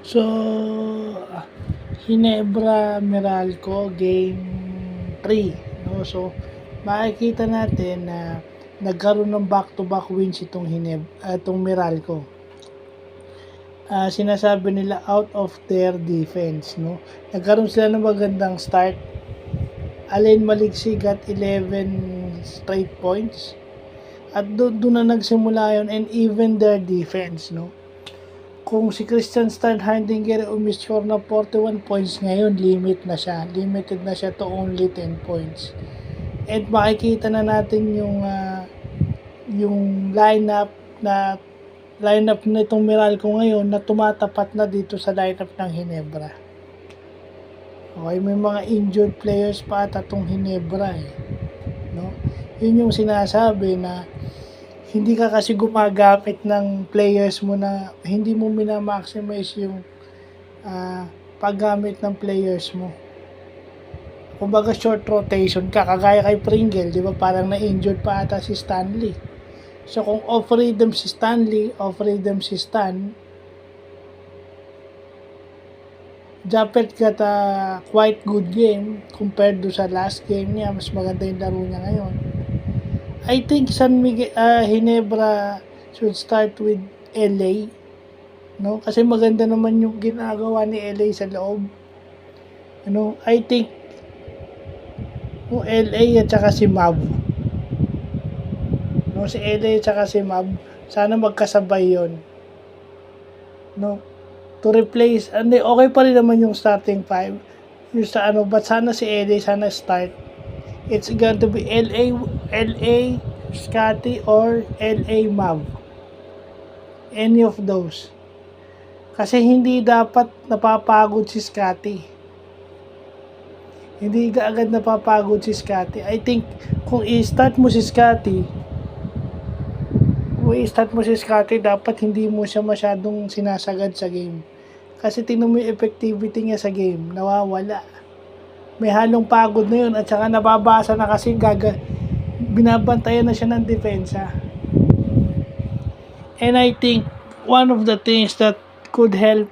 So, Ginebra Meralco game 3, no? So, makikita natin na nagkaroon ng back-to-back wins itong Meralco. Sinasabi nila out of their defense, no? Nagkaroon sila ng magandang start. Alain Maliksi got 11 straight points. At doon na nagsimula yun, and even their defense, no? Kung si Christian Steinhardinger umiscore na 41 points ngayon, limited na siya to only 10 points. At makikita na natin yung lineup na itong Meralco ngayon na tumatapat na dito sa lineup ng Ginebra. Okay, may mga injured players pa at itong Ginebra no? Yun yung sinasabi na hindi ka kasi gumagamit ng players mo na hindi mo minamaximize yung paggamit ng players mo. Kumbaga short rotation ka, kagaya kay Pringle, di ba parang na-injured pa ata si Stanley. So kung off-rhythm si Stanley, off-rhythm si Stan, Japet got a quite good game compared do sa last game niya. Mas maganda yung laro niya ngayon. I think Ginebra should start with LA, no? Kasi maganda naman yung ginagawa ni LA sa loob. I think LA at saka si Mav. No, si LA at saka si Mav, sana magkasabay 'yon. No? To replace, okay pa rin naman yung starting five. Yung but sana si LA sana start. It's going to be LA Scotty or LA Mav. Any of those. Kasi hindi dapat napapagod si Scotty. Hindi agad napapagod si Scotty. I think kung i-start mo si Scotty, dapat hindi mo siya masyadong sinasagad sa game. Kasi tingnan mo yung effectivity niya sa game, nawawala. May halong pagod na yun at saka nababasa na kasi binabantayan na siya ng depensa. And I think one of the things that could help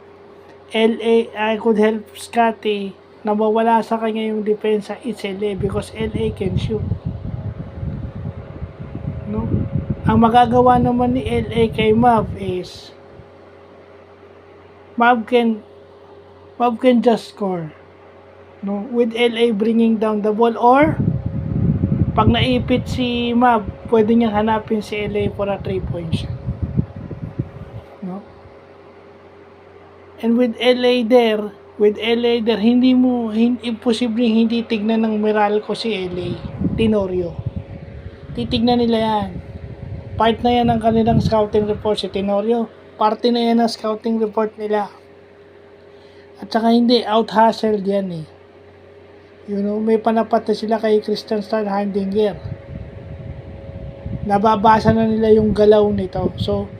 Scotty na mawala sa kanya yung depensa is LA, because LA can shoot. No? Ang magagawa naman ni LA kay Mav is Mav can just score. No, with LA bringing down the ball, or pag naipit si Mav, pwede niyang hanapin si LA for a 3-point shot. No? And with LA there, imposible hindi tignan ng Meralco si LA, Tenorio. Titignan nila yan. Part na yan ng kanilang scouting report si Tenorio. Parte na yan ng scouting report nila. At saka hindi, out-hustled yan . May panapat na sila kay Christian Steinhardinger. Nababasa na nila yung galaw nito. So,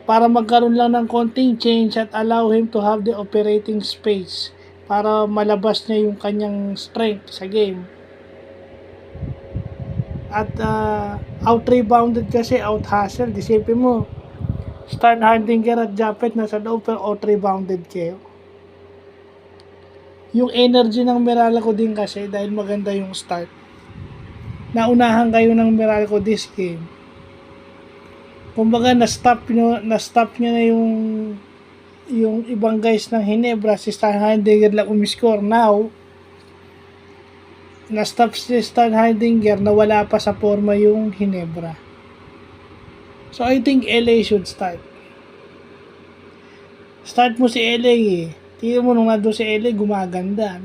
para magkaroon lang ng konting change at allow him to have the operating space para malabas niya yung kanyang strength sa game. At out-rebounded kasi, out-hustled. Isipin mo, Steinhardinger at Japet nasa loob pero out-rebounded kayo. Yung energy ng Meralco din kasi dahil maganda yung start. Naunahan kayo ng Meralco this game. Kumbaga na-stop niya na yung ibang guys ng Ginebra. Si Steinhardinger lang umiscore. Now, na-stop si Steinhardinger na wala pa sa forma yung Ginebra. So I think LA should start. Start mo si LA . Tingnan mo nung nandun si LA, gumaganda.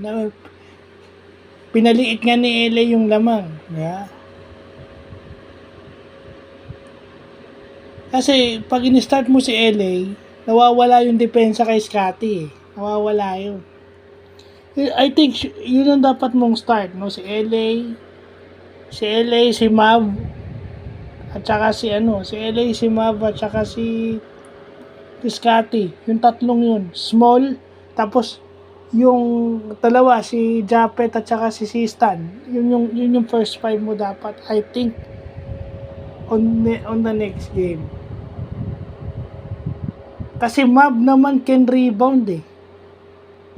Pinaliit nga ni LA yung lamang. Yeah. Kasi pag in-start mo si LA, nawawala yung depensa kay Scotty . Nawawala yun. I think yun ang dapat mong start. No? Si LA, si Mav, at saka si Mav, at saka si Scotty. Yung tatlong yun. Small, tapos yung dalawa, si Japet at saka si Stan. Yun yung first five mo dapat. I think on the next game. Kasi Mab naman can rebound eh.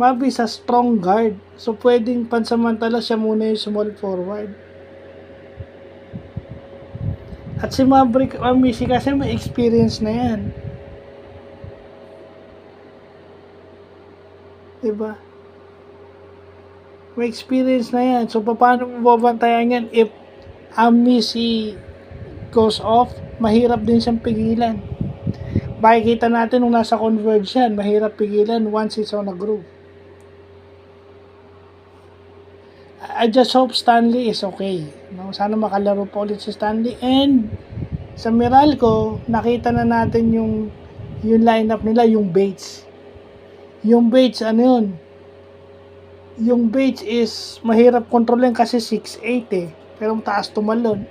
Mab is a strong guard. So, pwedeng pansamantala siya muna yung small forward. At si Maverick Amisi kasi may experience na yan. Diba? May experience na yan. So, paano mo babantayan yan if Amisi goes off? Mahirap din siyang pigilan. Makikita natin nung nasa converge yan, mahirap pigilan once it's on a groove. I just hope Stanley is okay. No? Sana makalaro pa ulit si Stanley. And sa Meralco, nakita na natin yung lineup nila, yung Bates. Yung Bates, ano yun? Yung Bates is mahirap kontrolin kasi 6'8 eh. Pero taas tumalon.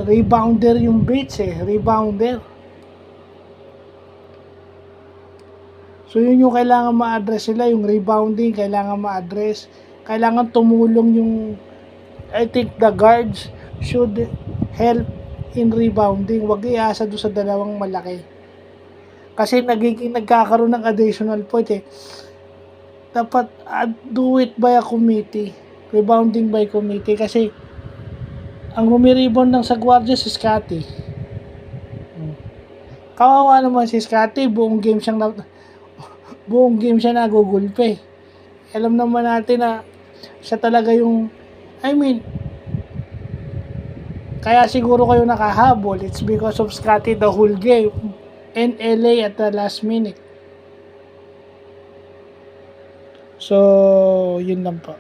Rebounder yung Bates eh. Rebounder. So, yun yung kailangan ma-address nila, yung rebounding, kailangan ma-address. Kailangan tumulong yung, I think the guards should help in rebounding. Huwag iasa doon sa dalawang malaki. Kasi nagkakaroon ng additional point eh. Dapat do it by a committee. Rebounding by committee. Kasi, ang rebound ng sa Guardia si Scotty. Kawawa naman si Scotty, buong game siya nagugulpe. Alam naman natin na siya talaga yung, kaya siguro kayo nakahabol. It's because of Scotty the whole game and LA at the last minute. So, yun lang po.